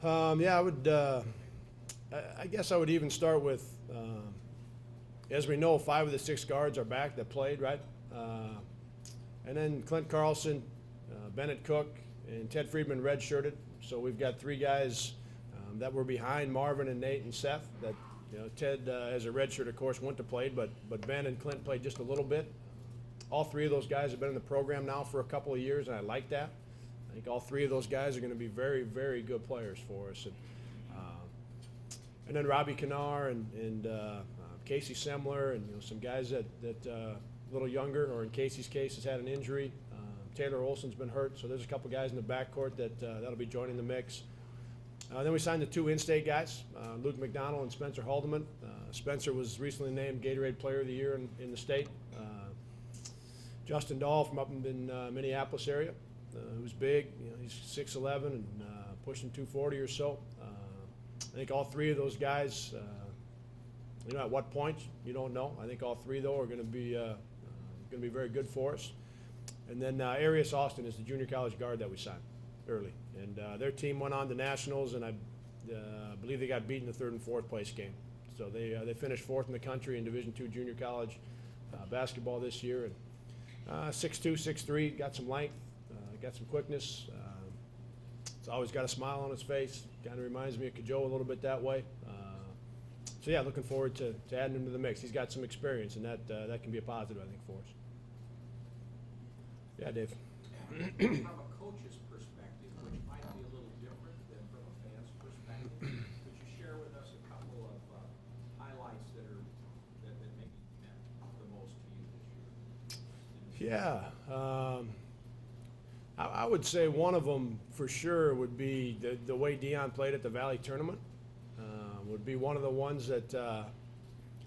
Yeah, I would. I guess I would even start with, as we know, 5 of the 6 guards are back that played, right? And then Clint Carlson, Bennett Cook, and Ted Friedman redshirted. So we've got 3 guys that were behind Marvin and Nate and Seth. That Ted, as a redshirt, of course, went to play, but Ben and Clint played just a little bit. All 3 of those guys have been in the program now for a couple of years, and I like that. I think all 3 of those guys are going to be very, very good players for us. And then Robbie Kennard and Casey Semler and some guys that a little younger, or in Casey's case, has had an injury. Taylor Olson's been hurt, so there's a couple guys in the backcourt that'll be joining the mix. Then we signed the 2 in-state guys, Luke McDonald and Spencer Haldeman. Spencer was recently named Gatorade Player of the Year in the state. Justin Dahl from up in Minneapolis area, who's big. He's 6'11" and pushing 240 or so. I think all 3 of those guys, at what point, you don't know. I think all 3, though, are going to be very good for us. And then Arias Austin is the junior college guard that we signed early. And their team went on to nationals, and I believe they got beaten in the 3rd and 4th place game. So they finished 4th in the country in Division II junior college basketball this year. And 6'2", 6'3", got some length, got some quickness. He's always got a smile on his face. Kind of reminds me of Kajo a little bit that way. So yeah, looking forward to adding him to the mix. He's got some experience, and that can be a positive, I think, for us. Yeah, Dave. From a coach's perspective, which might be a little different than from a fan's perspective, could you share with us a couple of highlights that maybe meant the most to you this year? Yeah. I would say one of them for sure would be the way Dion played at the Valley Tournament. Would be one of the ones that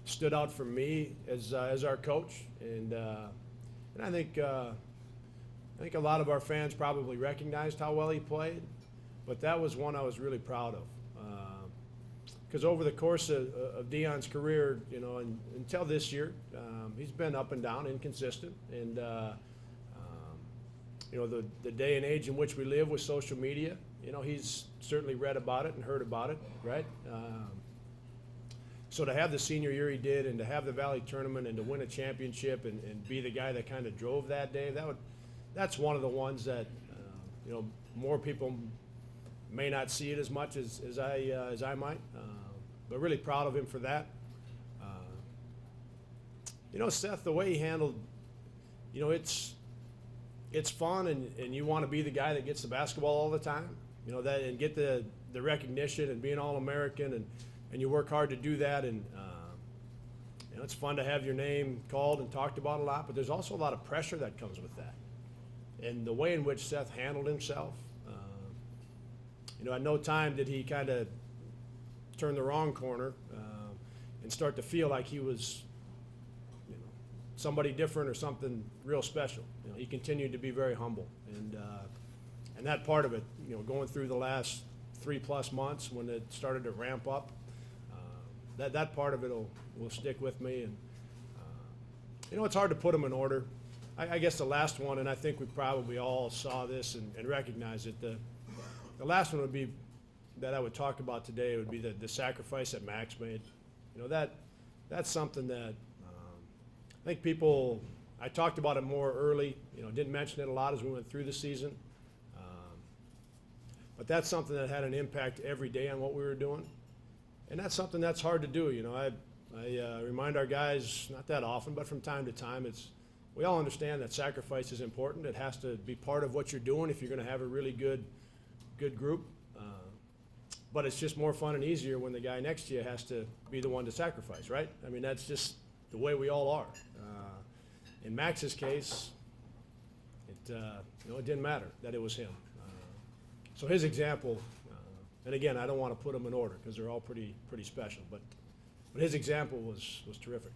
stood out for me as our coach, and I think a lot of our fans probably recognized how well he played, but that was one I was really proud of. Because over the course of Dion's career, and until this year, he's been up and down, inconsistent, and the day and age in which we live with social media, he's certainly read about it and heard about it, right? So to have the senior year he did, and to have the Valley Tournament, and to win a championship, and be the guy that kind of drove that day, that's one of the ones that more people may not see it as much as I might, but really proud of him for that. Seth, the way he handled, it's fun, and you want to be the guy that gets the basketball all the time, and get the recognition and be an All-American, and you work hard to do that, and it's fun to have your name called and talked about a lot, but there's also a lot of pressure that comes with that. And the way in which Seth handled himself, at no time did he kind of turn the wrong corner and start to feel like he was somebody different or something real special. He continued to be very humble, and that part of it, going through the last 3+ months when it started to ramp up, that part of it will stick with me. And it's hard to put them in order. I guess the last one, and I think we probably all saw this and recognized it, the last one would be that I would talk about today would be the sacrifice that Max made. That's something that I think I talked about it more early, didn't mention it a lot as we went through the season. But that's something that had an impact every day on what we were doing. And that's something that's hard to do. I remind our guys, not that often, but from time to time, we all understand that sacrifice is important. It has to be part of what you're doing if you're going to have a really good group. But it's just more fun and easier when the guy next to you has to be the one to sacrifice, right? I mean, that's just the way we all are. In Max's case, it didn't matter that it was him. So his example, and again, I don't want to put them in order because they're all pretty special, but his example was terrific.